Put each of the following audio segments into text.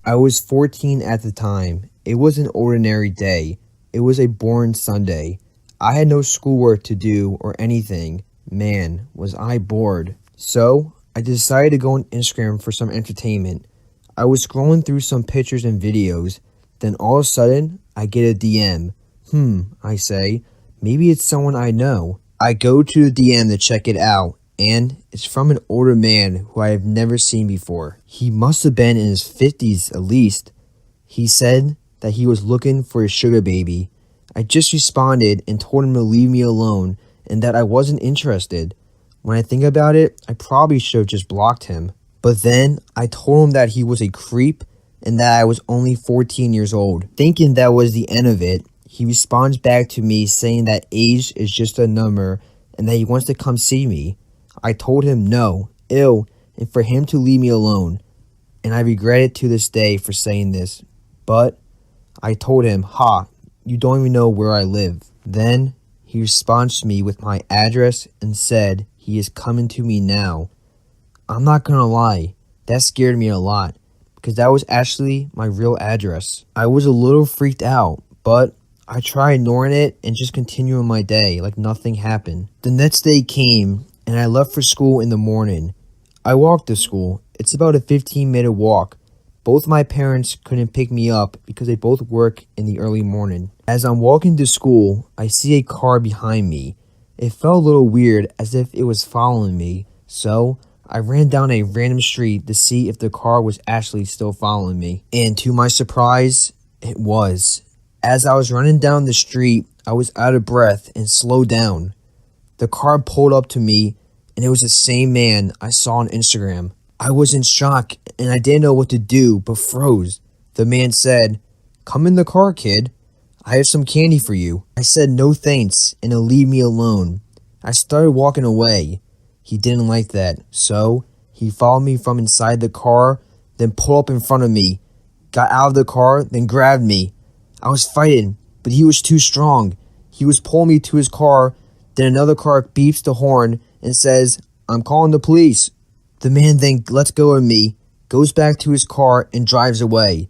I was 14 at the time. It was an ordinary day. It was a boring Sunday. I had no schoolwork to do or anything. Man, was I bored. So, I decided to go on Instagram for some entertainment. I was scrolling through some pictures and videos. Then all of a sudden, I get a DM. I say, maybe it's someone I know. I go to the DM to check it out, and it's from an older man who I have never seen before. He must have been in his 50s at least. He said that he was looking for a sugar baby. I just responded and told him to leave me alone and that I wasn't interested. When I think about it, I probably should have just blocked him. But then I told him that he was a creep and that I was only 14 years old. Thinking that was the end of it, he responds back to me saying that age is just a number and that he wants to come see me. I told him no, ew, and for him to leave me alone. And I regret it to this day for saying this. But I told him, you don't even know where I live. Then he responds to me with my address and said he is coming to me now. I'm not gonna lie, that scared me a lot because that was actually my real address. I was a little freaked out, but I tried ignoring it and just continuing my day like nothing happened. The next day came and I left for school in the morning. I walked to school. It's about a 15-minute walk. Both my parents couldn't pick me up because they both work in the early morning. As I'm walking to school, I see a car behind me. It felt a little weird as if it was following me. So I ran down a random street to see if the car was actually still following me. And to my surprise, it was. As I was running down the street, I was out of breath and slowed down. The car pulled up to me, and it was the same man I saw on Instagram. I was in shock, and I didn't know what to do, but froze. The man said, "Come in the car, kid. I have some candy for you." I said no thanks, and to leave me alone. I started walking away. He didn't like that, so he followed me from inside the car, then pulled up in front of me, got out of the car, then grabbed me. I was fighting, but he was too strong. He was pulling me to his car, then another car beeps the horn and says, "I'm calling the police." The man then lets go of me, goes back to his car, and drives away.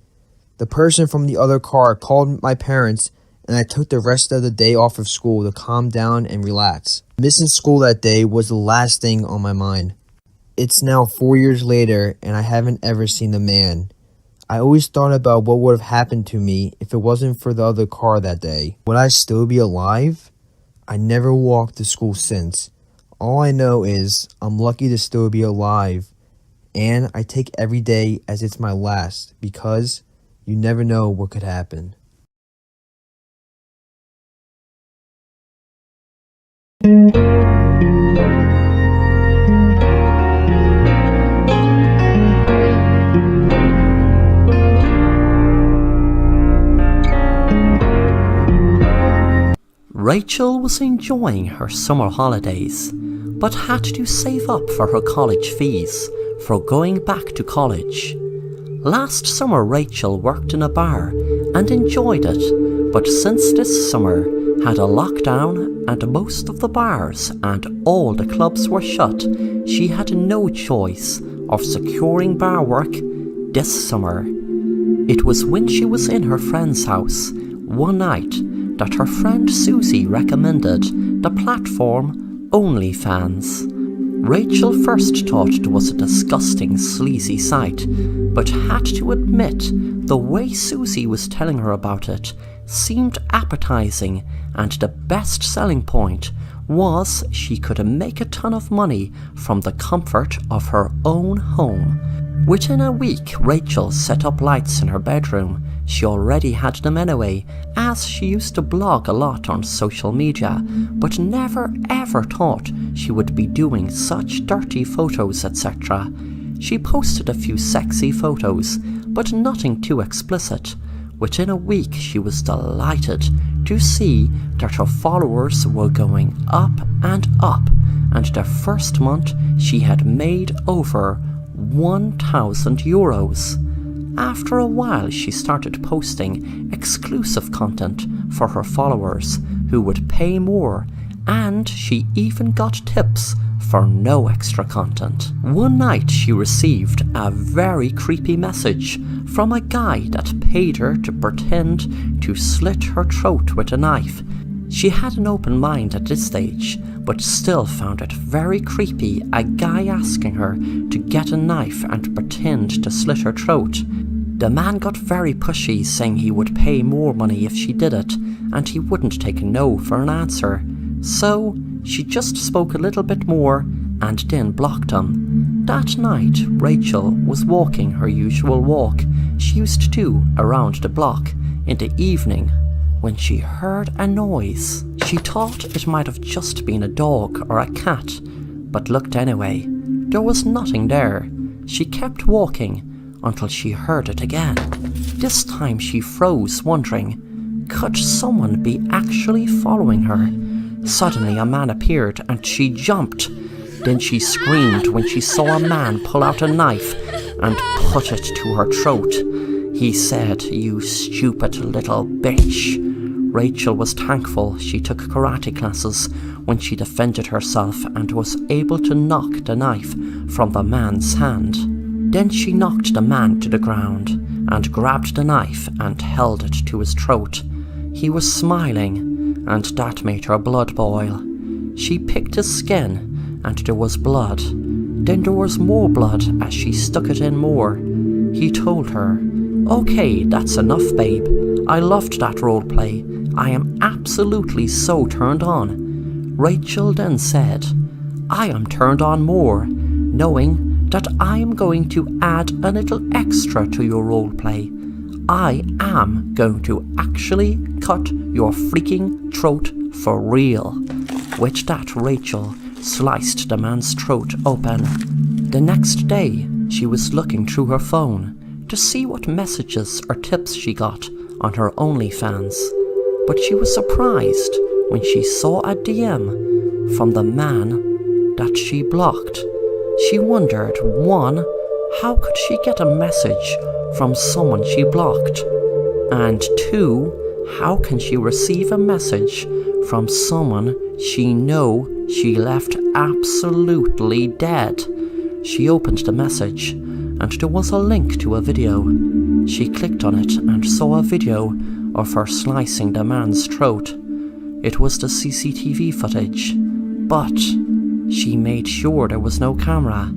The person from the other car called my parents, and I took the rest of the day off of school to calm down and relax. Missing school that day was the last thing on my mind. It's now 4 years later, and I haven't ever seen the man. I always thought about what would have happened to me if it wasn't for the other car that day. Would I still be alive? I never walked to school since. All I know is I'm lucky to still be alive, and I take every day as it's my last because you never know what could happen. Rachel was enjoying her summer holidays, but had to save up for her college fees for going back to college. Last summer Rachel worked in a bar and enjoyed it, but since this summer had a lockdown and most of the bars and all the clubs were shut, she had no choice of securing bar work this summer. It was when she was in her friend's house one night that her friend Susie recommended the platform OnlyFans. Rachel first thought it was a disgusting, sleazy site, but had to admit the way Susie was telling her about it seemed appetizing, and the best selling point was she could make a ton of money from the comfort of her own home. Within a week, Rachel set up lights in her bedroom. She already had them anyway, as she used to blog a lot on social media, but never ever thought she would be doing such dirty photos, etc. She posted a few sexy photos, but nothing too explicit. Within a week, she was delighted to see that her followers were going up, and the first month she had made over €1,000. After a while, she started posting exclusive content for her followers who would pay more, and she even got tips for no extra content. One night she received a very creepy message from a guy that paid her to pretend to slit her throat with a knife. She had an open mind at this stage, but still found it very creepy, a guy asking her to get a knife and pretend to slit her throat. The man got very pushy, saying he would pay more money if she did it, and he wouldn't take a no for an answer. So she just spoke a little bit more and then blocked him. That night, Rachel was walking her usual walk she used to do around the block in the evening when she heard a noise. She thought it might have just been a dog or a cat, but looked anyway. There was nothing there. She kept walking until she heard it again. This time she froze, wondering, could someone be actually following her? Suddenly a man appeared and she jumped. Then she screamed when she saw a man pull out a knife and put it to her throat. He said, "You stupid little bitch." Rachel was thankful she took karate classes when she defended herself and was able to knock the knife from the man's hand. Then she knocked the man to the ground and grabbed the knife and held it to his throat. He was smiling, and that made her blood boil. She picked his skin, and there was blood. Then there was more blood as she stuck it in more. He told her, "Okay, that's enough, babe. I loved that roleplay. I am absolutely so turned on." Rachel then said, "I am turned on more, knowing that I am going to add a little extra to your roleplay. I am going to actually cut your freaking throat for real." With that, Rachel sliced the man's throat open. The next day, she was looking through her phone to see what messages or tips she got on her OnlyFans, but she was surprised when she saw a DM from the man that she blocked. She wondered, 1, how could she get a message from someone she blocked? And 2, how can she receive a message from someone she know she left absolutely dead? She opened the message, and there was a link to a video. She clicked on it and saw a video of her slicing the man's throat. It was the CCTV footage, but she made sure there was no camera.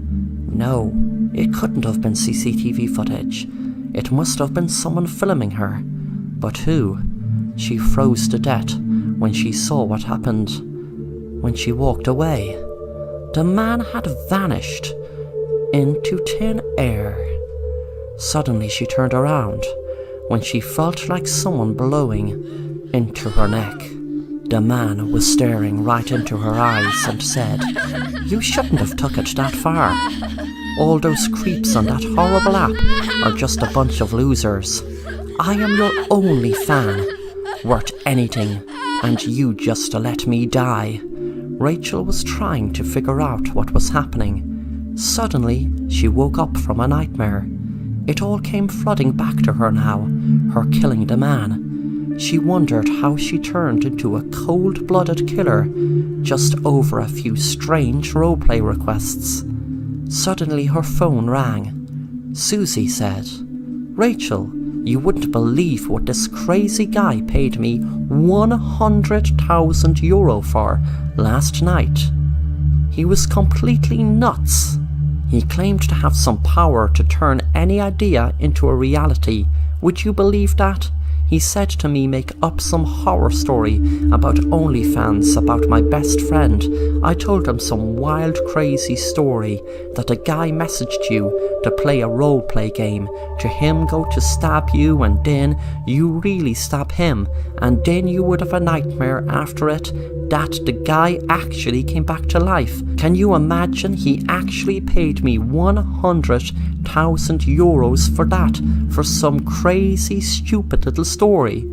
No, it couldn't have been CCTV footage. It must have been someone filming her. But who? She froze to death when she saw what happened. When she walked away, the man had vanished into thin air. Suddenly she turned around when she felt like someone blowing into her neck. The man was staring right into her eyes and said, "You shouldn't have took it that far. All those creeps on that horrible app are just a bunch of losers. I am your only fan, worth anything, and you just let me die." Rachel was trying to figure out what was happening. Suddenly, she woke up from a nightmare. It all came flooding back to her now, her killing the man. She wondered how she turned into a cold-blooded killer just over a few strange roleplay requests. Suddenly her phone rang. Susie said, "Rachel, you wouldn't believe what this crazy guy paid me €100,000 for last night. He was completely nuts. He claimed to have some power to turn any idea into a reality. Would you believe that? He said to me make up some horror story about OnlyFans about my best friend. I told him some wild crazy story that a guy messaged you to play a roleplay game, to him go to stab you and then you really stab him and then you would have a nightmare after it that the guy actually came back to life. Can you imagine? He actually paid me €100,000 for that, for some crazy stupid little story.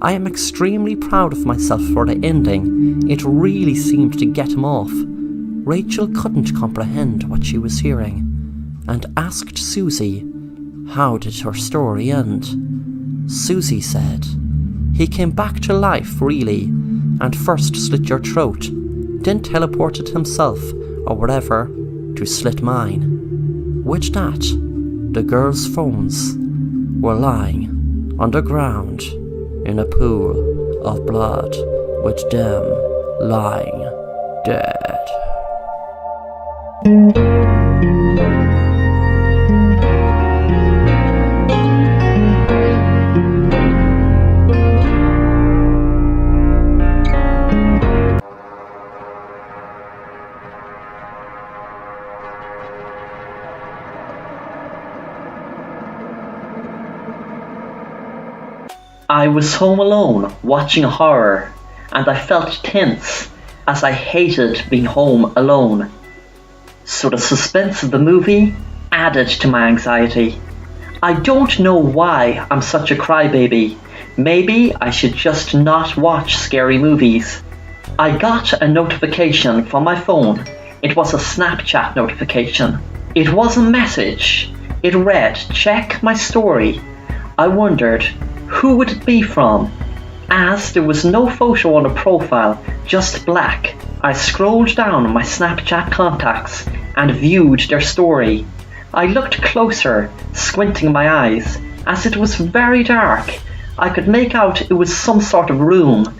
I am extremely proud of myself for the ending. It really seemed to get him off." Rachel couldn't comprehend what she was hearing and asked Susie, how did her story end? Susie said, "He came back to life really, and first slit your throat, then teleported himself or whatever to slit mine. With that, the girls' phones were lying on the ground in a pool of blood, with them lying dead. I was home alone watching horror, and I felt tense as I hated being home alone. So the suspense of the movie added to my anxiety. I don't know why I'm such a crybaby. Maybe I should just not watch scary movies. I got a notification from my phone. It was a Snapchat notification. It was a message. It read, "Check my story." I wondered, who would it be from? As there was no photo on the profile, just black, I scrolled down my Snapchat contacts and viewed their story. I looked closer, squinting my eyes, as it was very dark. I could make out it was some sort of room.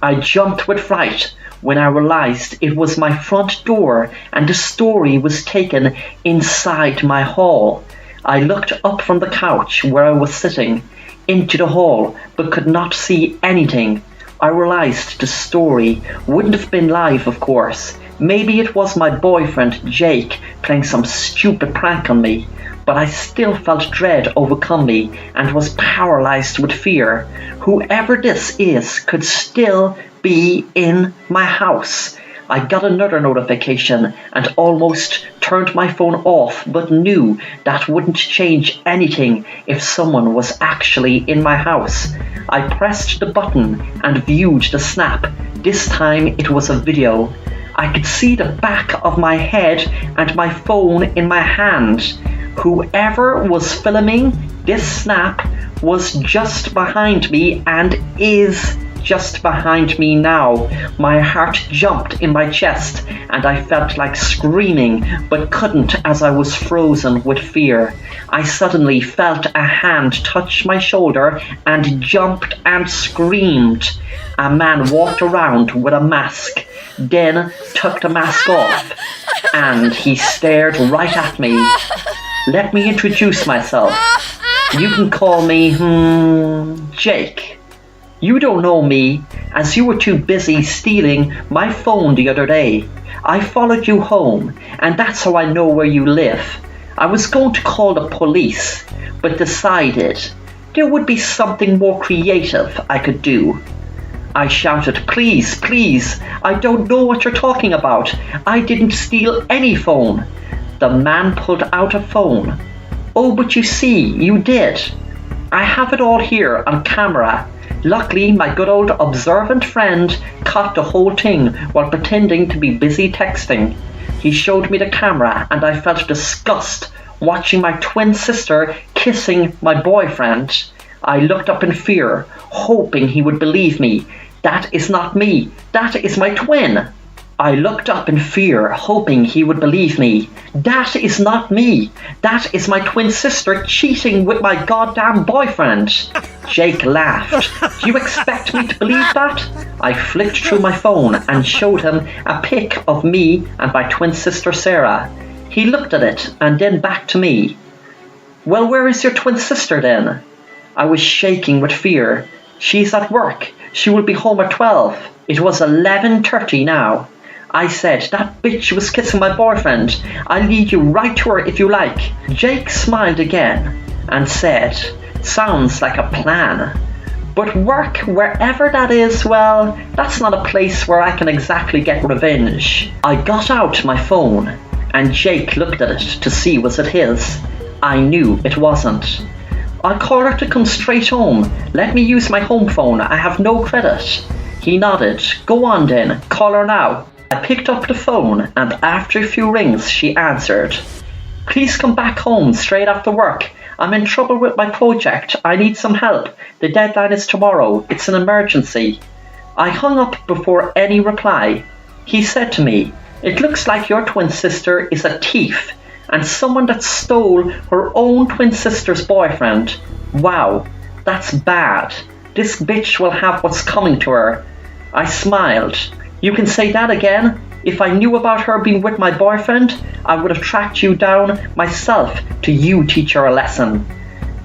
I jumped with fright when I realized it was my front door and the story was taken inside my hall. I looked up from the couch where I was sitting into the hall, but could not see anything. I realized the story wouldn't have been live, of course. Maybe it was my boyfriend Jake playing some stupid prank on me, but I still felt dread overcome me and was paralyzed with fear. Whoever this is could still be in my house. I got another notification and almost turned my phone off, but knew that wouldn't change anything if someone was actually in my house. I pressed the button and viewed the snap. This time it was a video. I could see the back of my head and my phone in my hand. Whoever was filming this snap was just behind me and is just behind me now. My heart jumped in my chest and I felt like screaming, but couldn't as I was frozen with fear. I suddenly felt a hand touch my shoulder and jumped and screamed. A man walked around with a mask, then took the mask off, and he stared right at me. Let me introduce myself. You can call me, Jake. You don't know me, as you were too busy stealing my phone the other day. I followed you home, and that's how I know where you live. I was going to call the police, but decided there would be something more creative I could do. I shouted, "Please, please, I don't know what you're talking about. I didn't steal any phone." The man pulled out a phone. "Oh, but you see, you did. I have it all here on camera. Luckily, my good old observant friend caught the whole thing while pretending to be busy texting. He showed me the camera and I felt disgust watching my twin sister kissing my boyfriend. I looked up in fear, hoping he would believe me. That is not me. That is my twin. I looked up in fear, hoping he would believe me. That is not me. That is my twin sister cheating with my goddamn boyfriend. Jake laughed. Do you expect me to believe that? I flicked through my phone and showed him a pic of me and my twin sister Sarah. He looked at it and then back to me. "Well, where is your twin sister then?" I was shaking with fear. "She's at work. She will be home at 12. It was 11:30 now. I said, "That bitch was kissing my boyfriend. I'll lead you right to her if you like." Jake smiled again and said, "Sounds like a plan. But work, wherever that is, well, that's not a place where I can exactly get revenge." I got out my phone and Jake looked at it to see was it his. I knew it wasn't. "I'll call her to come straight home. Let me use my home phone. I have no credit." He nodded. "Go on then, call her now." I picked up the phone and after a few rings she answered. "Please come back home straight after work. I'm in trouble with my project. I need some help. The deadline is tomorrow. It's an emergency." I hung up before any reply. He said to me, It looks like your twin sister is a thief and someone that stole her own twin sister's boyfriend. Wow, that's bad. This bitch will have what's coming to her. I smiled. You can say that again? If I knew about her being with my boyfriend, I would have tracked you down myself to you teach her a lesson.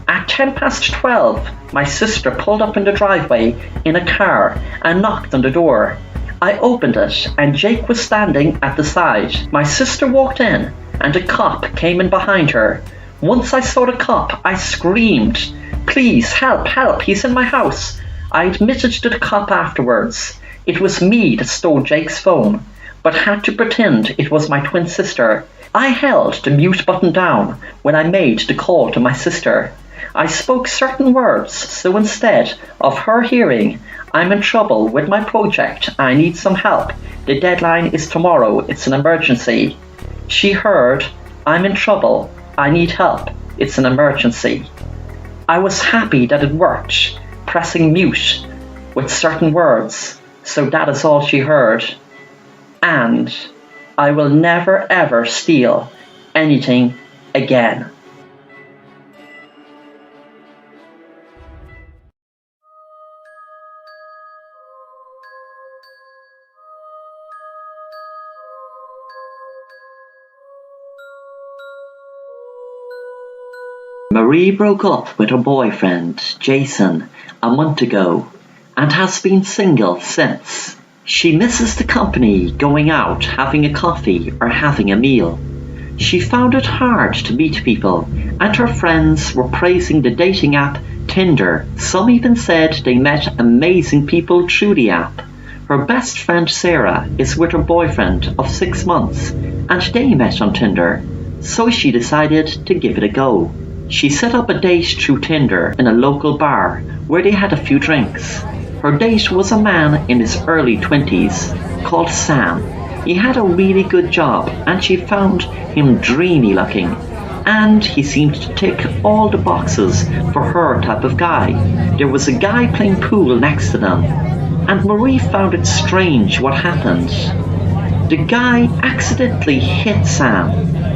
At 12:10, my sister pulled up in the driveway in a car and knocked on the door. I opened it and Jake was standing at the side. My sister walked in and a cop came in behind her. Once I saw the cop, I screamed, "Please, help, help, he's in my house." I admitted to the cop afterwards. It was me that stole Jake's phone, but had to pretend it was my twin sister. I held the mute button down when I made the call to my sister. I spoke certain words, so instead of her hearing, "I'm in trouble with my project, I need some help, the deadline is tomorrow, it's an emergency," she heard, "I'm in trouble, I need help, it's an emergency." I was happy that it worked, pressing mute with certain words, so that is all she heard. And I will never ever steal anything again. Marie broke up with her boyfriend, Jason, a month ago and has been single since. She misses the company, going out, having a coffee or having a meal. She found it hard to meet people and her friends were praising the dating app Tinder. Some even said they met amazing people through the app. Her best friend Sarah is with her boyfriend of 6 months and they met on Tinder, so she decided to give it a go. She set up a date through Tinder in a local bar where they had a few drinks. Her date was a man in his early 20s called Sam. He had a really good job and she found him dreamy looking, and he seemed to tick all the boxes for her type of guy. There was a guy playing pool next to them, and Marie found it strange what happened. The guy accidentally hit Sam.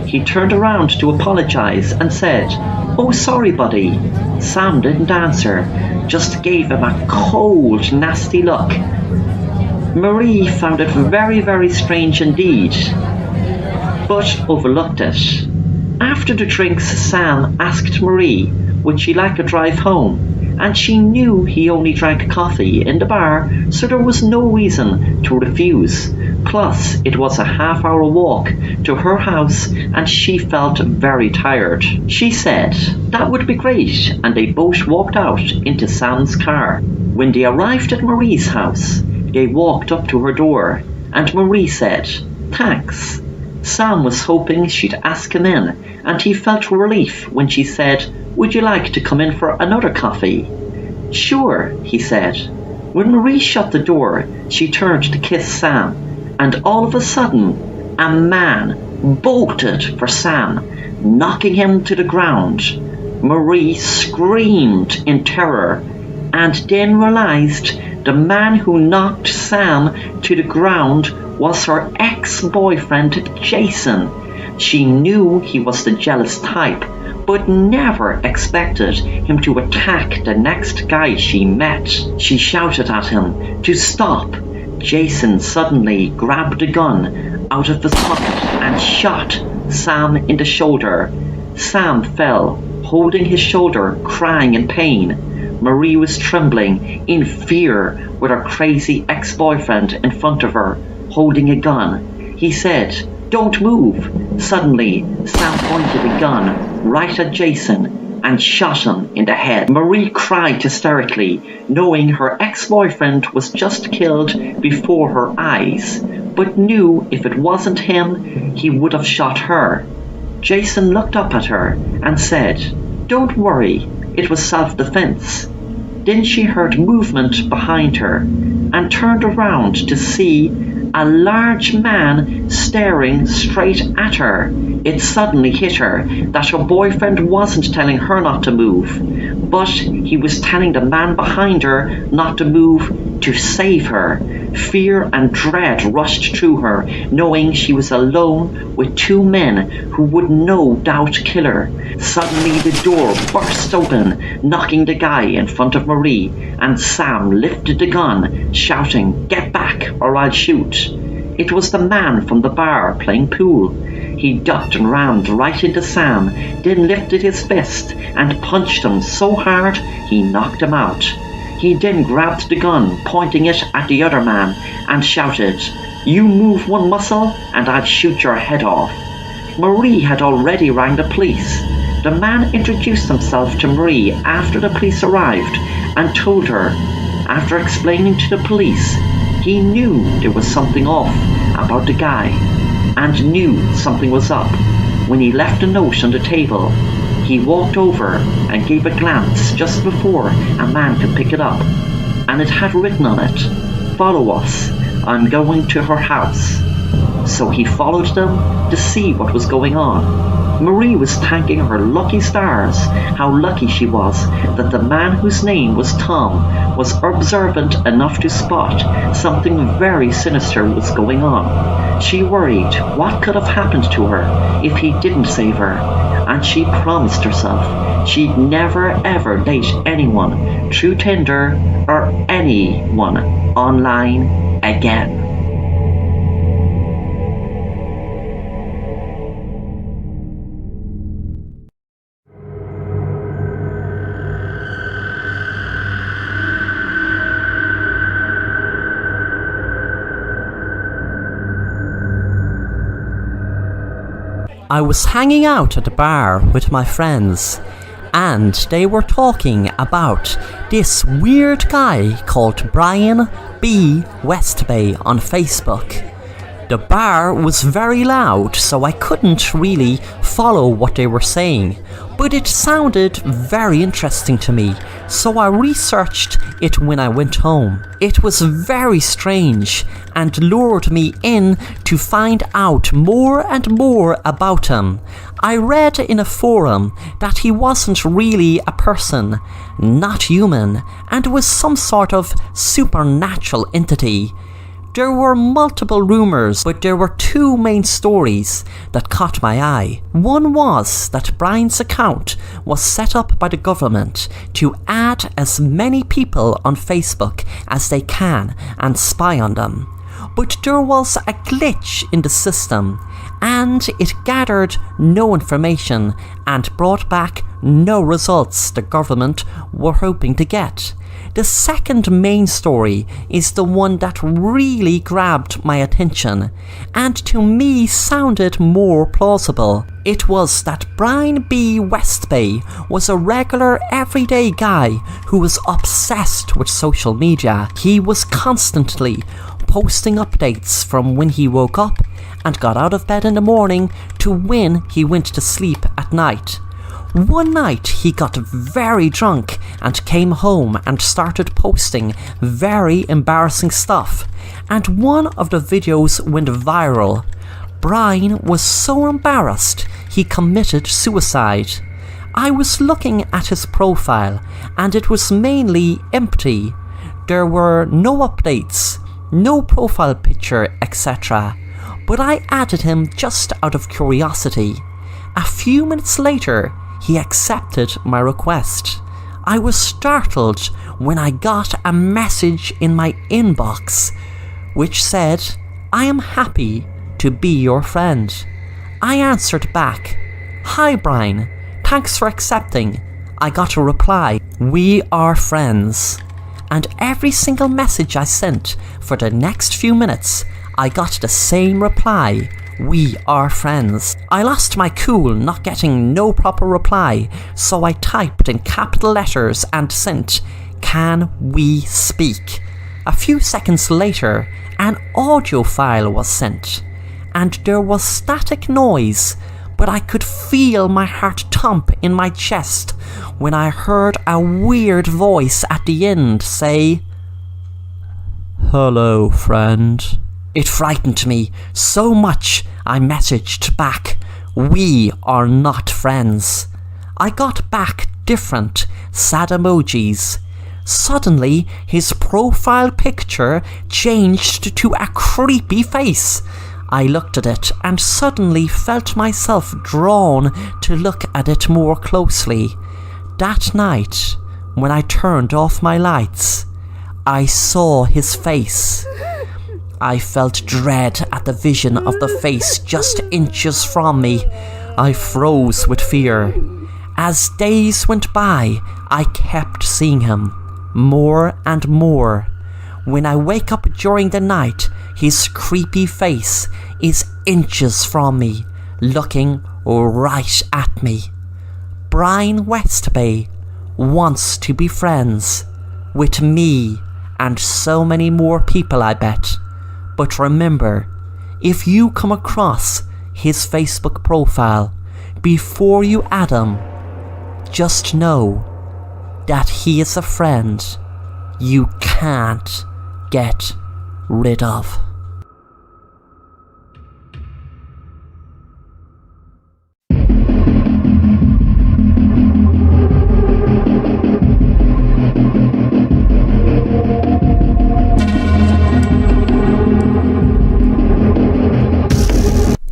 He turned around to apologize and said, "Oh, sorry, buddy." Sam didn't answer, just gave him a cold, nasty look. Marie found it very, very strange indeed, but overlooked it. After the drinks, Sam asked Marie would she like a drive home, and she knew he only drank coffee in the bar, so there was no reason to refuse. Plus, it was a half-hour walk to her house and she felt very tired. She said that would be great, and they both walked out into Sam's car. When they arrived at Marie's house, they walked up to her door and Marie said, "Thanks." Sam was hoping she'd ask him in, and he felt relief when she said, "Would you like to come in for another coffee?" "Sure," he said. When Marie shut the door, she turned to kiss Sam, and all of a sudden, a man bolted for Sam, knocking him to the ground. Marie screamed in terror, and then realized the man who knocked Sam to the ground was her ex-boyfriend Jason. She knew he was the jealous type, but never expected him to attack the next guy she met. She shouted at him to stop. Jason suddenly grabbed a gun out of his pocket and shot Sam in the shoulder. Sam fell, holding his shoulder, crying in pain. Marie was trembling in fear with her crazy ex-boyfriend in front of her, holding a gun. He said, "Don't move." Suddenly, Sam pointed a gun right at Jason and shot him in the head. Marie cried hysterically, knowing her ex-boyfriend was just killed before her eyes, but knew if it wasn't him, he would have shot her. Jason looked up at her and said, "Don't worry, it was self-defense." Then she heard movement behind her and turned around to see a large man staring straight at her. It suddenly hit her that her boyfriend wasn't telling her not to move, but he was telling the man behind her not to move to save her. Fear and dread rushed through her, knowing she was alone with two men who would no doubt kill her. Suddenly the door burst open, knocking the guy in front of Marie, and Sam lifted the gun, shouting, "Get back or I'll shoot." It was the man from the bar playing pool. He ducked and rammed right into Sam, then lifted his fist and punched him so hard he knocked him out. He then grabbed the gun, pointing it at the other man, and shouted, "You move one muscle and I'll shoot your head off." Marie had already rang the police. The man introduced himself to Marie after the police arrived and told her, after explaining to the police, he knew there was something off about the guy and knew something was up when he left a note on the table. He walked over and gave a glance just before a man could pick it up, and it had written on it, "Follow us, I'm going to her house." So he followed them to see what was going on. Marie was thanking her lucky stars, how lucky she was that the man whose name was Tom was observant enough to spot something very sinister was going on. She worried what could have happened to her if he didn't save her, and she promised herself she'd never ever date anyone through Tinder or anyone online again. I was hanging out at a bar with my friends, and they were talking about this weird guy called Brian B. Westbay on Facebook. The bar was very loud, so I couldn't really follow what they were saying, but it sounded very interesting to me, so I researched it when I went home. It was very strange and lured me in to find out more and more about him. I read in a forum that he wasn't really a person, not human, and was some sort of supernatural entity. There were multiple rumours, but there were two main stories that caught my eye. One was that Brian's account was set up by the government to add as many people on Facebook as they can and spy on them. But there was a glitch in the system, and it gathered no information and brought back no results the government were hoping to get. The second main story is the one that really grabbed my attention, and to me sounded more plausible. It was that Brian B. Westbay was a regular everyday guy who was obsessed with social media. He was constantly posting updates from when he woke up and got out of bed in the morning to when he went to sleep at night. One night he got very drunk and came home and started posting very embarrassing stuff, and one of the videos went viral. Brian was so embarrassed he committed suicide. I was looking at his profile and it was mainly empty. There were no updates, no profile picture, etc. But I added him just out of curiosity. A few minutes later, he accepted my request. I was startled when I got a message in my inbox which said, "I am happy to be your friend." I answered back, "Hi Brian, thanks for accepting." I got a reply, "We are friends." And every single message I sent for the next few minutes, I got the same reply, "We are friends." I lost my cool not getting no proper reply, so I typed in capital letters and sent, "Can we speak?" A few seconds later, an audio file was sent, and there was static noise, but I could feel my heart thump in my chest when I heard a weird voice at the end say, "Hello, friend." It frightened me so much I messaged back, "We are not friends." I got back different sad emojis. Suddenly, his profile picture changed to a creepy face. I looked at it and suddenly felt myself drawn to look at it more closely. That night, when I turned off my lights, I saw his face. I felt dread at the vision of the face just inches from me. I froze with fear. As days went by, I kept seeing him, more and more. When I wake up during the night, his creepy face is inches from me, looking right at me. Brian Westby wants to be friends with me and so many more people, I bet. But remember, if you come across his Facebook profile before you add him, just know that he is a friend you can't get rid of.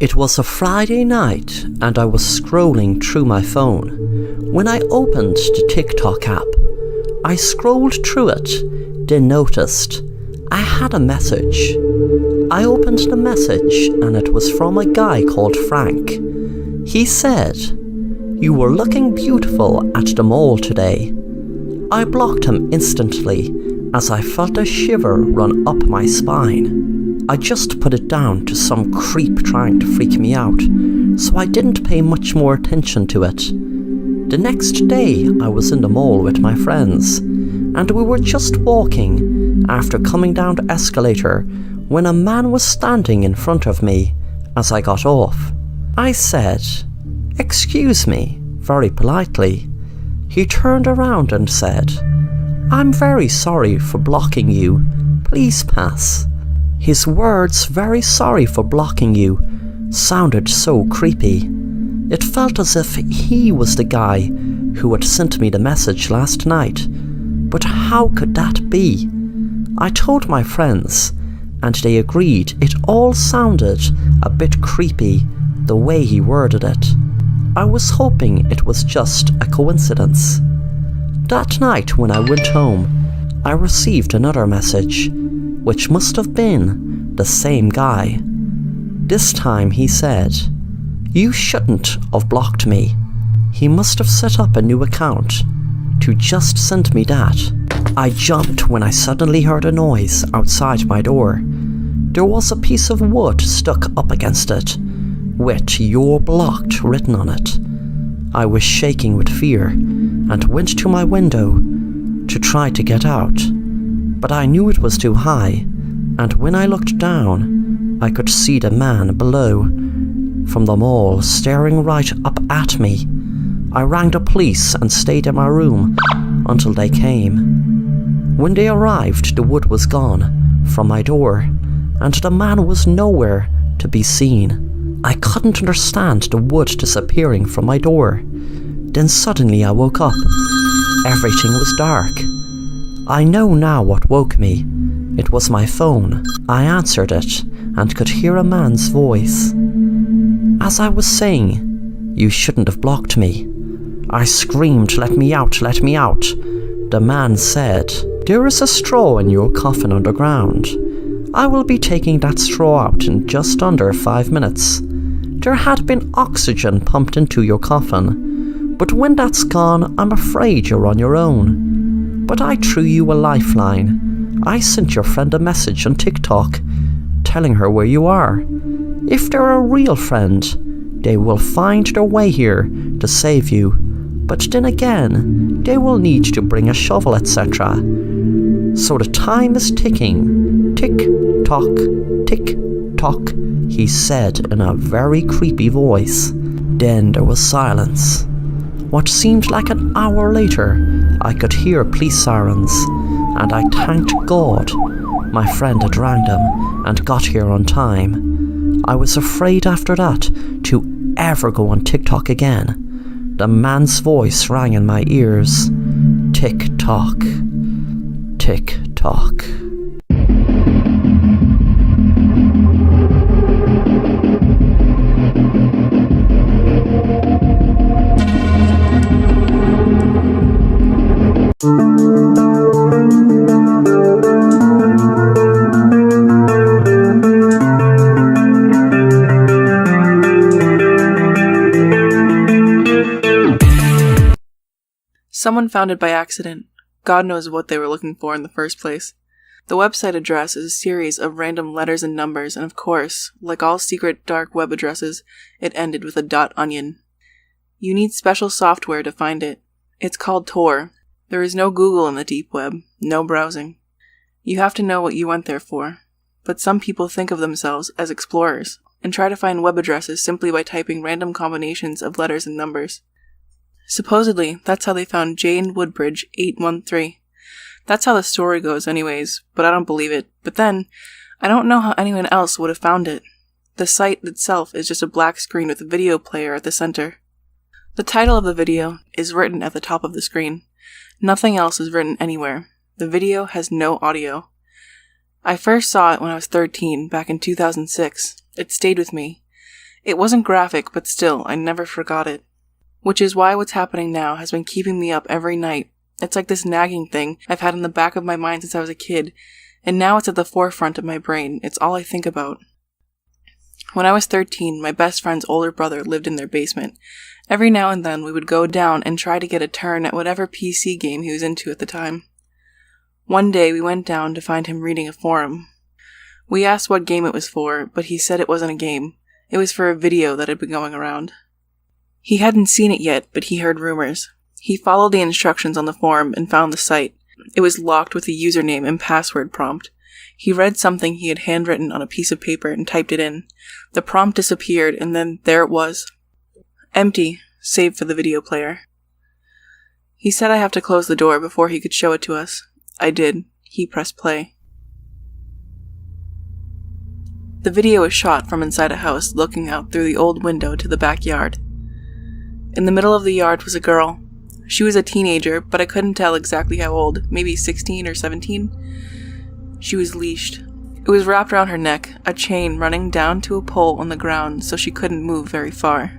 It was a Friday night and I was scrolling through my phone when I opened the TikTok app. I scrolled through it, then noticed I had a message. I opened the message and it was from a guy called Frank. He said, "You were looking beautiful at the mall today." I blocked him instantly as I felt a shiver run up my spine. I just put it down to some creep trying to freak me out, so I didn't pay much more attention to it. The next day I was in the mall with my friends, and we were just walking after coming down the escalator when a man was standing in front of me as I got off. I said, "Excuse me," very politely. He turned around and said, "I'm very sorry for blocking you. Please pass." His words, "very sorry for blocking you," sounded so creepy. It felt as if he was the guy who had sent me the message last night. But how could that be? I told my friends, and they agreed it all sounded a bit creepy the way he worded it. I was hoping it was just a coincidence. That night when I went home, I received another message, which must have been the same guy. This time he said, "You shouldn't have blocked me." He must have set up a new account to just send me that. I jumped when I suddenly heard a noise outside my door. There was a piece of wood stuck up against it, with "You're blocked" written on it. I was shaking with fear and went to my window to try to get out. But I knew it was too high, and when I looked down, I could see the man below from the mall staring right up at me. I rang the police and stayed in my room until they came. When they arrived, the wood was gone from my door, and the man was nowhere to be seen. I couldn't understand the wood disappearing from my door. Then suddenly I woke up. Everything was dark. I know now what woke me. It was my phone. I answered it and could hear a man's voice. As I was saying, "You shouldn't have blocked me," I screamed, "Let me out, let me out." The man said, "There is a straw in your coffin underground. I will be taking that straw out in just under 5 minutes. There had been oxygen pumped into your coffin, but when that's gone, I'm afraid you're on your own. But I threw you a lifeline. I sent your friend a message on TikTok telling her where you are. If they're a real friend, they will find their way here to save you. But then again, they will need to bring a shovel, etc. So the time is ticking. Tick tock, tick tock," he said in a very creepy voice. Then there was silence. What seemed like an hour later, I could hear police sirens, and I thanked God my friend had rang them and got here on time. I was afraid after that to ever go on TikTok again. The man's voice rang in my ears. Tick tock. TikTok. Someone found it by accident. God knows what they were looking for in the first place. The website address is a series of random letters and numbers, and of course, like all secret dark web addresses, it ended with a .onion. You need special software to find it. It's called Tor. There is no Google in the deep web, no browsing. You have to know what you went there for. But some people think of themselves as explorers, and try to find web addresses simply by typing random combinations of letters and numbers. Supposedly, that's how they found Jane Woodbridge 813. That's how the story goes anyways, but I don't believe it. But then, I don't know how anyone else would have found it. The site itself is just a black screen with a video player at the center. The title of the video is written at the top of the screen. Nothing else is written anywhere. The video has no audio. I first saw it when I was 13, back in 2006. It stayed with me. It wasn't graphic, but still, I never forgot it. Which is why what's happening now has been keeping me up every night. It's like this nagging thing I've had in the back of my mind since I was a kid, and now it's at the forefront of my brain. It's all I think about. When I was 13, my best friend's older brother lived in their basement. Every now and then we would go down and try to get a turn at whatever PC game he was into at the time. One day we went down to find him reading a forum. We asked what game it was for, but he said it wasn't a game. It was for a video that had been going around. He hadn't seen it yet, but he heard rumors. He followed the instructions on the forum and found the site. It was locked with a username and password prompt. He read something he had handwritten on a piece of paper and typed it in. The prompt disappeared, and then there it was. Empty, save for the video player. He said I have to close the door before he could show it to us. I did. He pressed play. The video was shot from inside a house looking out through the old window to the backyard. In the middle of the yard was a girl. She was a teenager, but I couldn't tell exactly how old, maybe 16 or 17. She was leashed. It was wrapped around her neck, a chain running down to a pole on the ground so she couldn't move very far.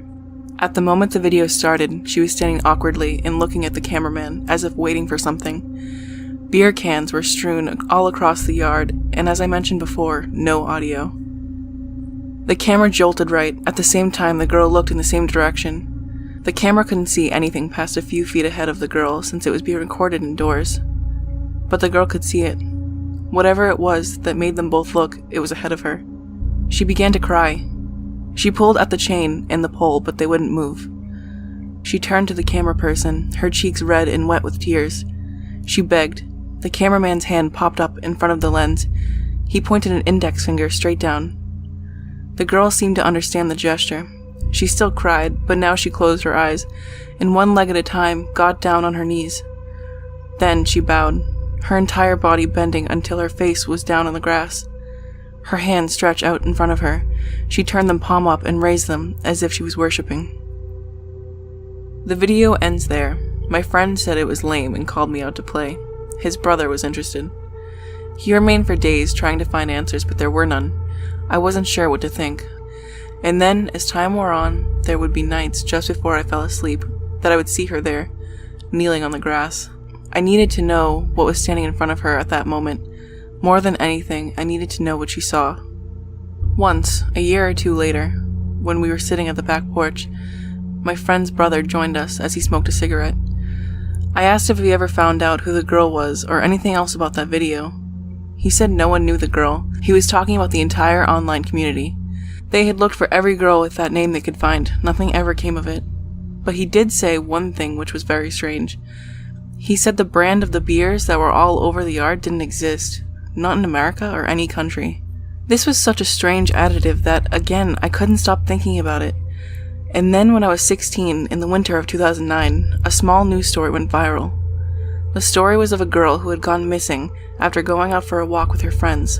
At the moment the video started, she was standing awkwardly and looking at the cameraman, as if waiting for something. Beer cans were strewn all across the yard, and as I mentioned before, no audio. The camera jolted right. At the same time, the girl looked in the same direction. The camera couldn't see anything past a few feet ahead of the girl since it was being recorded indoors. But the girl could see it. Whatever it was that made them both look, it was ahead of her. She began to cry. She pulled at the chain and the pole, but they wouldn't move. She turned to the camera person, her cheeks red and wet with tears. She begged. The cameraman's hand popped up in front of the lens. He pointed an index finger straight down. The girl seemed to understand the gesture. She still cried, but now she closed her eyes, and one leg at a time got down on her knees. Then she bowed, her entire body bending until her face was down on the grass. Her hands stretched out in front of her. She turned them palm up and raised them as if she was worshipping. The video ends there. My friend said it was lame and called me out to play. His brother was interested. He remained for days trying to find answers, but there were none. I wasn't sure what to think. And then, as time wore on, there would be nights just before I fell asleep that I would see her there, kneeling on the grass. I needed to know what was standing in front of her at that moment. More than anything, I needed to know what she saw. Once, a year or two later, when we were sitting at the back porch, my friend's brother joined us as he smoked a cigarette. I asked if he ever found out who the girl was or anything else about that video. He said no one knew the girl. He was talking about the entire online community. They had looked for every girl with that name they could find. Nothing ever came of it. But he did say one thing which was very strange. He said the brand of the beers that were all over the yard didn't exist. Not in America or any country. This was such a strange additive that, again, I couldn't stop thinking about it. And then when I was 16, in the winter of 2009, a small news story went viral. The story was of a girl who had gone missing after going out for a walk with her friends.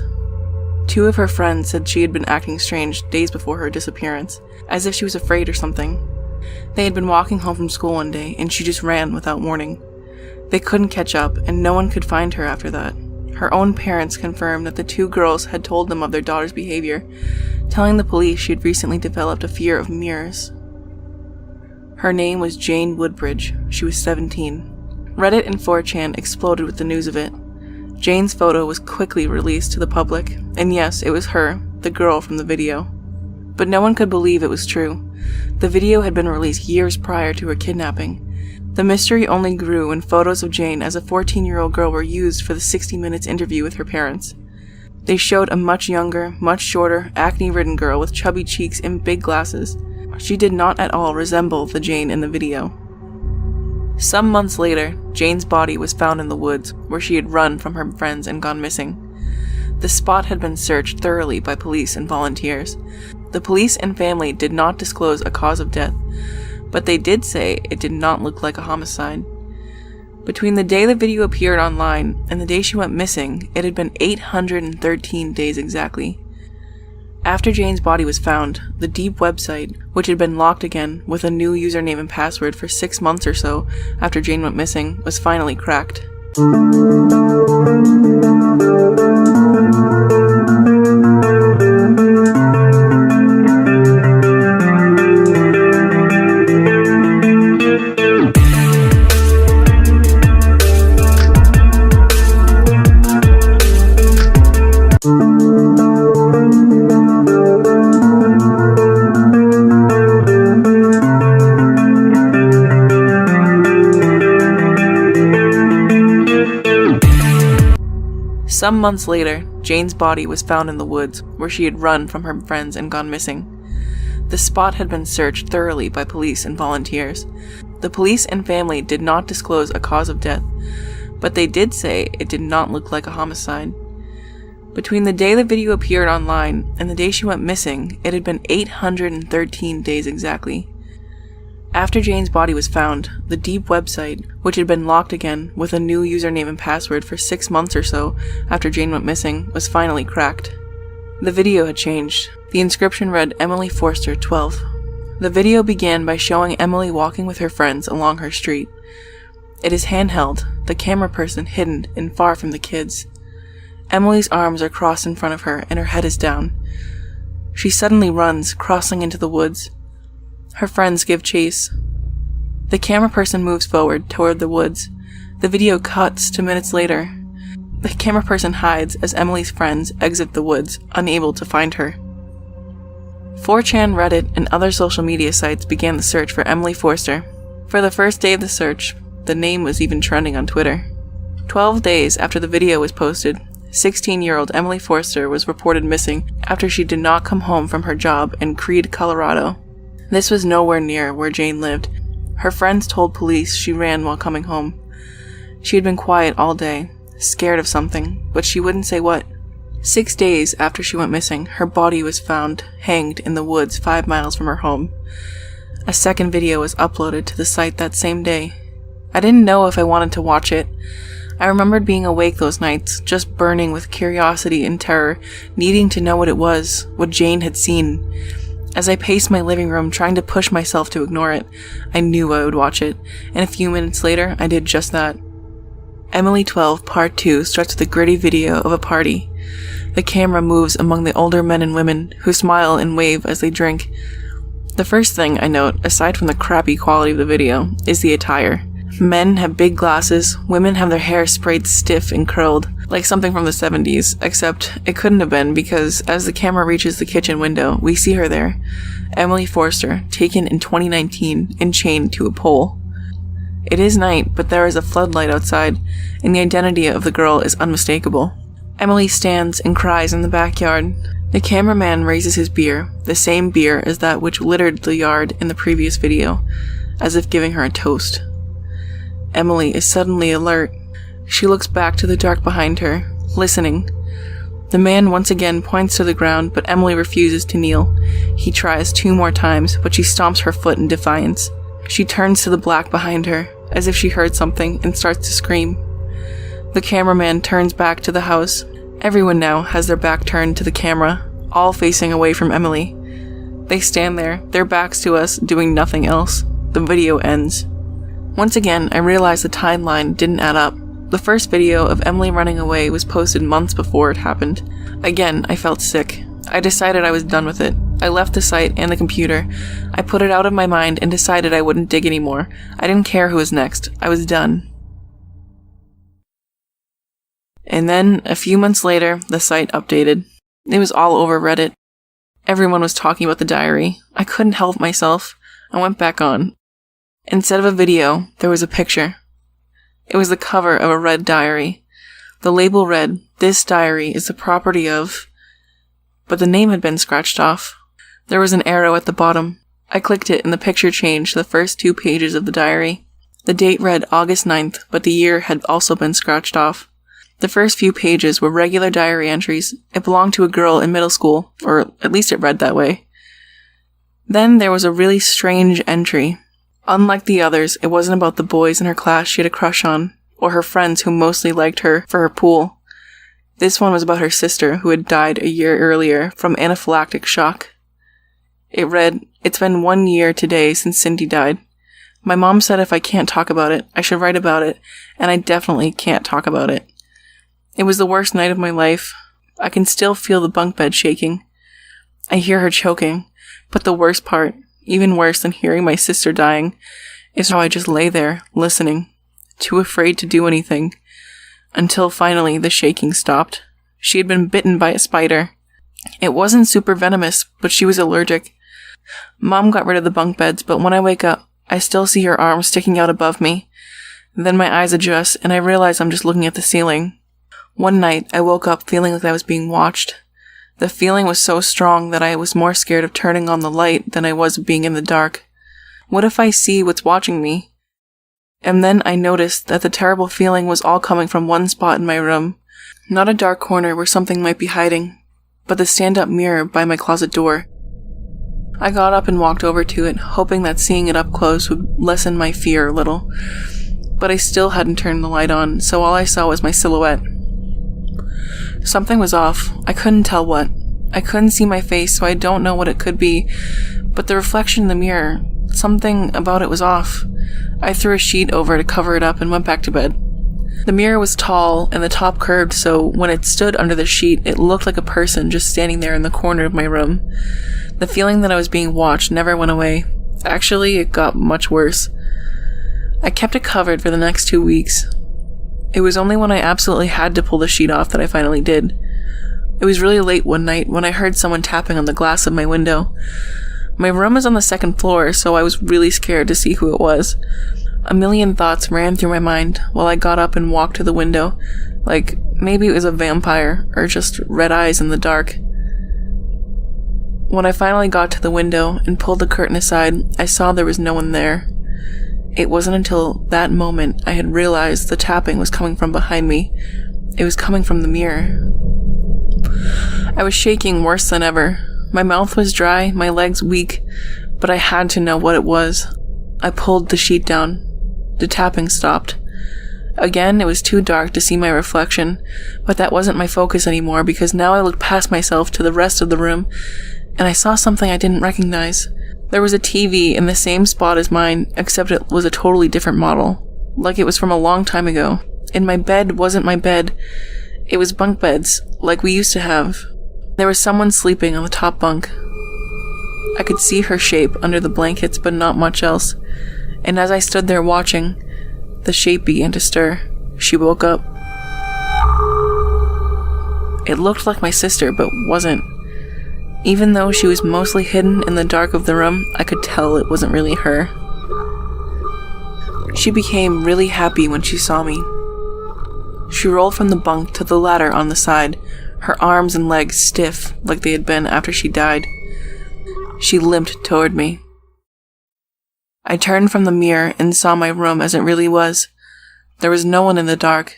Two of her friends said she had been acting strange days before her disappearance, as if she was afraid or something. They had been walking home from school one day, and she just ran without warning. They couldn't catch up, and no one could find her after that. Her own parents confirmed that the two girls had told them of their daughter's behavior, telling the police she had recently developed a fear of mirrors. Her name was Jane Woodbridge. She was 17. Reddit and 4chan exploded with the news of it. Jane's photo was quickly released to the public, and yes, it was her, the girl from the video. But no one could believe it was true. The video had been released years prior to her kidnapping. The mystery only grew when photos of Jane as a 14-year-old girl were used for the 60 Minutes interview with her parents. They showed a much younger, much shorter, acne-ridden girl with chubby cheeks and big glasses. She did not at all resemble the Jane in the video. Some months later, Jane's body was found in the woods, where she had run from her friends and gone missing. The spot had been searched thoroughly by police and volunteers. The police and family did not disclose a cause of death, but they did say it did not look like a homicide. Between the day the video appeared online and the day she went missing, it had been 813 days exactly. After Jane's body was found, the Deep website, which had been locked again with a new username and password for 6 months or so after Jane went missing, was finally cracked. Some months later, Jane's body was found in the woods, where she had run from her friends and gone missing. The spot had been searched thoroughly by police and volunteers. The police and family did not disclose a cause of death, but they did say it did not look like a homicide. Between the day the video appeared online and the day she went missing, it had been 813 days exactly. After Jane's body was found, the Deep website, which had been locked again with a new username and password for 6 months or so after Jane went missing, was finally cracked. The video had changed. The inscription read Emily Forster, 12. The video began by showing Emily walking with her friends along her street. It is handheld, the camera person hidden and far from the kids. Emily's arms are crossed in front of her and her head is down. She suddenly runs, crossing into the woods. Her friends give chase. The camera person moves forward toward the woods. The video cuts to minutes later. The camera person hides as Emily's friends exit the woods, unable to find her. 4chan, Reddit, and other social media sites began the search for Emily Forster. For the first day of the search, the name was even trending on Twitter. 12 days after the video was posted, 16-year-old Emily Forster was reported missing after she did not come home from her job in Creede, Colorado. This was nowhere near where Jane lived. Her friends told police she ran while coming home. She had been quiet all day, scared of something, but she wouldn't say what. 6 days after she went missing, her body was found hanged in the woods 5 miles from her home. A second video was uploaded to the site that same day. I didn't know if I wanted to watch it. I remembered being awake those nights, just burning with curiosity and terror, needing to know what it was, what Jane had seen. As I paced my living room, trying to push myself to ignore it, I knew I would watch it, and a few minutes later, I did just that. Emily 12 Part 2 starts with a gritty video of a party. The camera moves among the older men and women, who smile and wave as they drink. The first thing I note, aside from the crappy quality of the video, is the attire. Men have big glasses, women have their hair sprayed stiff and curled, like something from the 70s, except it couldn't have been because as the camera reaches the kitchen window, we see her there, Emily Forster, taken in 2019 and chained to a pole. It is night, but there is a floodlight outside, and the identity of the girl is unmistakable. Emily stands and cries in the backyard. The cameraman raises his beer, the same beer as that which littered the yard in the previous video, as if giving her a toast. Emily is suddenly alert. She looks back to the dark behind her, listening. The man once again points to the ground, but Emily refuses to kneel. He tries 2 more times, but she stomps her foot in defiance. She turns to the black behind her, as if she heard something, and starts to scream. The cameraman turns back to the house. Everyone now has their back turned to the camera, all facing away from Emily. They stand there, their backs to us, doing nothing else. The video ends. Once again, I realized the timeline didn't add up. The first video of Emily running away was posted months before it happened. Again, I felt sick. I decided I was done with it. I left the site and the computer. I put it out of my mind and decided I wouldn't dig anymore. I didn't care who was next. I was done. And then, a few months later, the site updated. It was all over Reddit. Everyone was talking about the diary. I couldn't help myself. I went back on. Instead of a video, there was a picture. It was the cover of a red diary. The label read, "This diary is the property of..." But the name had been scratched off. There was an arrow at the bottom. I clicked it and the picture changed to the first 2 pages of the diary. The date read August 9th, but the year had also been scratched off. The first few pages were regular diary entries. It belonged to a girl in middle school, or at least it read that way. Then there was a really strange entry. Unlike the others, it wasn't about the boys in her class she had a crush on, or her friends who mostly liked her for her pool. This one was about her sister, who had died a year earlier from anaphylactic shock. It read, "It's been 1 year today since Cindy died. My mom said if I can't talk about it, I should write about it, and I definitely can't talk about it. It was the worst night of my life. I can still feel the bunk bed shaking. I hear her choking, but the worst part, even worse than hearing my sister dying, is how I just lay there, listening, too afraid to do anything, until finally the shaking stopped. She had been bitten by a spider. It wasn't super venomous, but she was allergic. Mom got rid of the bunk beds, but when I wake up, I still see her arm sticking out above me. Then my eyes adjust, and I realize I'm just looking at the ceiling. One night, I woke up feeling like I was being watched. The feeling was so strong that I was more scared of turning on the light than I was of being in the dark. What if I see what's watching me? And then I noticed that the terrible feeling was all coming from one spot in my room. Not a dark corner where something might be hiding, but the stand-up mirror by my closet door. I got up and walked over to it, hoping that seeing it up close would lessen my fear a little. But I still hadn't turned the light on, so all I saw was my silhouette. Something was off. I couldn't tell what. I couldn't see my face, so I don't know what it could be. But the reflection in the mirror, something about it was off. I threw a sheet over to cover it up and went back to bed. The mirror was tall and the top curved, so when it stood under the sheet, it looked like a person just standing there in the corner of my room. The feeling that I was being watched never went away. Actually, it got much worse. I kept it covered for the next 2 weeks. It was only when I absolutely had to pull the sheet off that I finally did. It was really late one night when I heard someone tapping on the glass of my window. My room is on the 2nd floor, so I was really scared to see who it was. A million thoughts ran through my mind while I got up and walked to the window, like maybe it was a vampire or just red eyes in the dark. When I finally got to the window and pulled the curtain aside, I saw there was no one there. It wasn't until that moment I had realized the tapping was coming from behind me. It was coming from the mirror. I was shaking worse than ever. My mouth was dry, my legs weak, but I had to know what it was. I pulled the sheet down. The tapping stopped. Again, it was too dark to see my reflection, but that wasn't my focus anymore because now I looked past myself to the rest of the room, and I saw something I didn't recognize. There was a TV in the same spot as mine, except it was a totally different model, like it was from a long time ago. And my bed wasn't my bed. It was bunk beds, like we used to have. There was someone sleeping on the top bunk. I could see her shape under the blankets, but not much else. And as I stood there watching, the shape began to stir. She woke up. It looked like my sister, but wasn't. Even though she was mostly hidden in the dark of the room, I could tell it wasn't really her. She became really happy when she saw me. She rolled from the bunk to the ladder on the side, her arms and legs stiff like they had been after she died. She limped toward me. I turned from the mirror and saw my room as it really was. There was no one in the dark,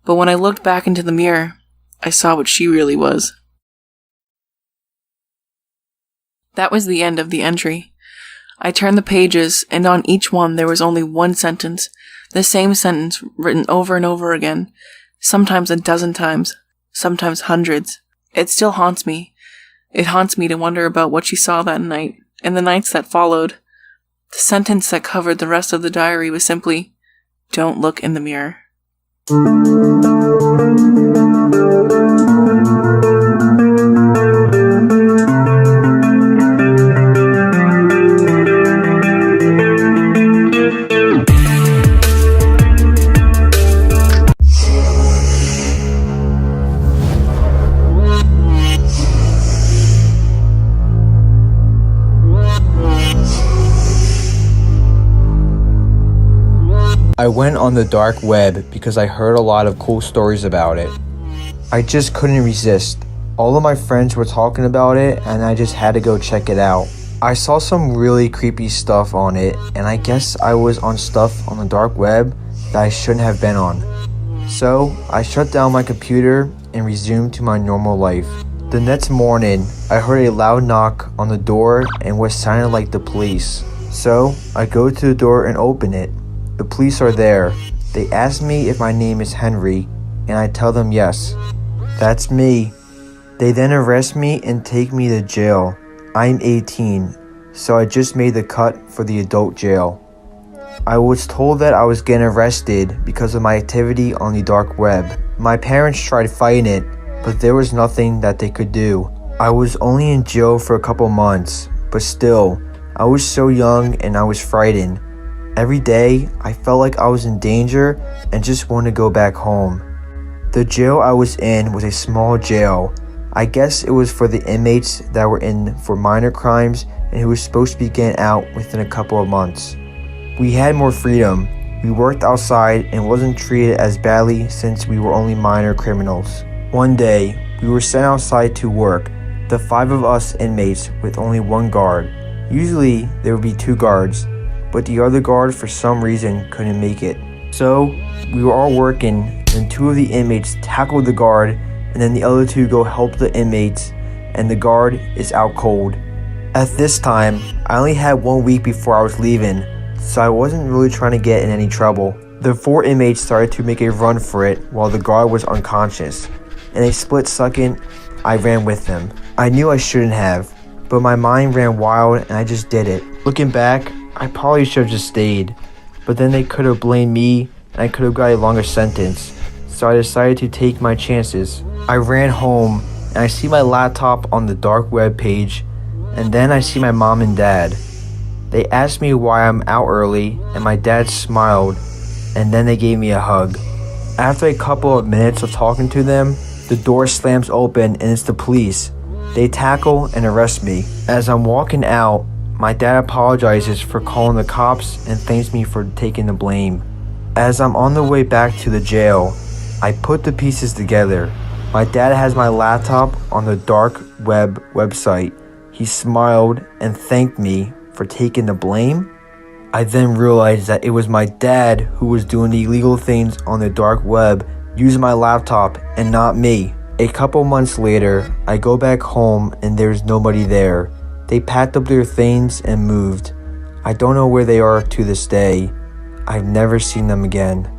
but when I looked back into the mirror, I saw what she really was. That was the end of the entry. I turned the pages, and on each one there was only one sentence, the same sentence written over and over again, sometimes a dozen times, sometimes hundreds. It still haunts me. It haunts me to wonder about what she saw that night, and the nights that followed. The sentence that covered the rest of the diary was simply, "Don't look in the mirror." I went on the dark web because I heard a lot of cool stories about it. I just couldn't resist. All of my friends were talking about it and I just had to go check it out. I saw some really creepy stuff on it and I guess I was on stuff on the dark web that I shouldn't have been on. So I shut down my computer and resumed to my normal life. The next morning, I heard a loud knock on the door and what sounded like the police. So I go to the door and open it. The police are there. They ask me if my name is Henry, and I tell them yes. That's me. They then arrest me and take me to jail. I'm 18, so I just made the cut for the adult jail. I was told that I was getting arrested because of my activity on the dark web. My parents tried fighting it, but there was nothing that they could do. I was only in jail for a couple months, but still, I was so young and I was frightened. Every day, I felt like I was in danger and just wanted to go back home. The jail I was in was a small jail. I guess it was for the inmates that were in for minor crimes and who were supposed to be getting out within a couple of months. We had more freedom. We worked outside and wasn't treated as badly since we were only minor criminals. One day, we were sent outside to work, the 5 of us inmates with only 1 guard. Usually, there would be 2 guards, but the other guard for some reason couldn't make it. So we were all working and 2 of the inmates tackled the guard and then the other 2 go help the inmates and the guard is out cold. At this time, I only had 1 week before I was leaving, so I wasn't really trying to get in any trouble. The 4 inmates started to make a run for it while the guard was unconscious. In a split second, I ran with them. I knew I shouldn't have, but my mind ran wild and I just did it. Looking back, I probably should have just stayed, but then they could have blamed me and I could have got a longer sentence, so I decided to take my chances. I ran home and I see my laptop on the dark web page, and then I see my mom and dad. They asked me why I'm out early and my dad smiled and then they gave me a hug. After a couple of minutes of talking to them, the door slams open and it's the police. They tackle and arrest me. As I'm walking out, my dad apologizes for calling the cops and thanks me for taking the blame. As I'm on the way back to the jail, I put the pieces together. My dad has my laptop on the dark web website. He smiled and thanked me for taking the blame. I then realized that it was my dad who was doing the illegal things on the dark web using my laptop and not me. A couple months later, I go back home and there's nobody there. They packed up their things and moved. I don't know where they are to this day. I've never seen them again.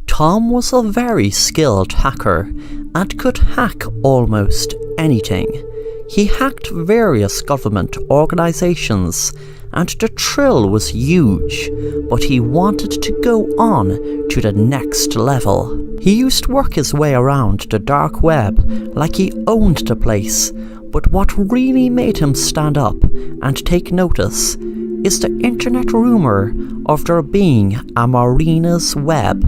Tom was a very skilled hacker and could hack almost anything. He hacked various government organizations and the thrill was huge, but he wanted to go on to the next level. He used to work his way around the dark web like he owned the place, but what really made him stand up and take notice is the internet rumour of there being a Marina's Web.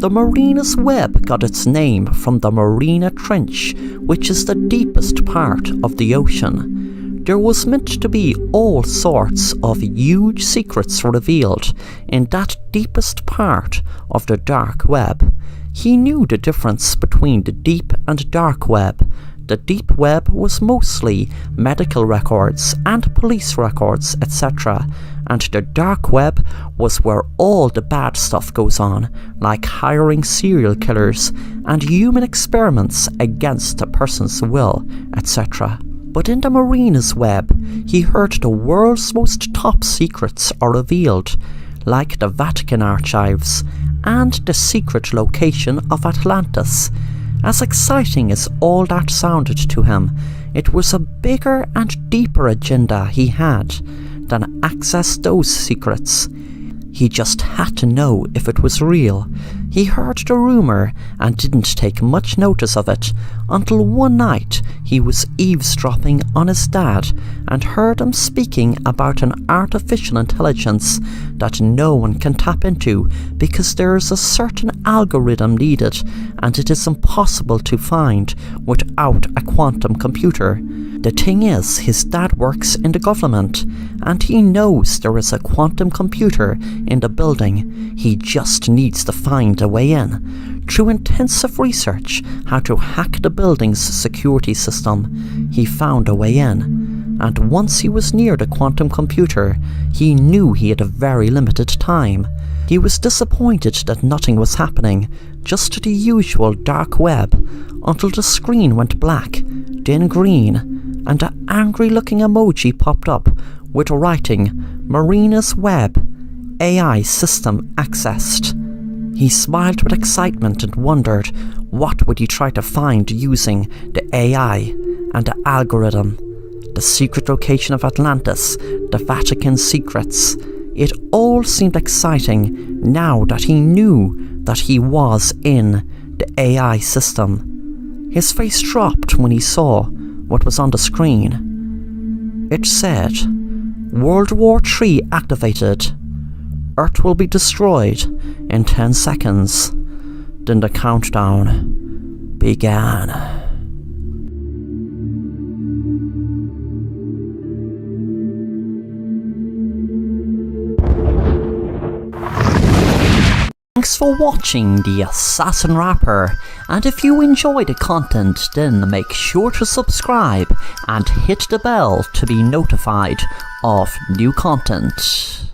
The Marina's Web got its name from the Marina Trench, which is the deepest part of the ocean. There was meant to be all sorts of huge secrets revealed in that deepest part of the dark web. He knew the difference between the deep and dark web. The deep web was mostly medical records and police records, etc. And the dark web was where all the bad stuff goes on, like hiring serial killers and human experiments against a person's will, etc. But in the Marina's web, he heard the world's most top secrets are revealed, like the Vatican archives and the secret location of Atlantis. As exciting as all that sounded to him, it was a bigger and deeper agenda he had than access those secrets. He just had to know if it was real. He heard the rumour and didn't take much notice of it until one night he was eavesdropping on his dad and heard him speaking about an artificial intelligence that no one can tap into because there is a certain algorithm needed and it is impossible to find without a quantum computer. The thing is, his dad works in the government and he knows there is a quantum computer in the building. He just needs to find a way in. Through intensive research how to hack the building's security system, he found a way in. And once he was near the quantum computer, he knew he had a very limited time. He was disappointed that nothing was happening, just the usual dark web, until the screen went black, then green, and an angry-looking emoji popped up with writing, "Marina's web, AI system accessed." He smiled with excitement and wondered what would he try to find using the AI and the algorithm. The secret location of Atlantis, the Vatican secrets. It all seemed exciting now that he knew that he was in the AI system. His face dropped when he saw what was on the screen. It said, "World War III activated. Earth will be destroyed in 10 seconds. Then the countdown began." Thanks for watching The Assassin Rapper, and if you enjoy the content then make sure to subscribe and hit the bell to be notified of new content.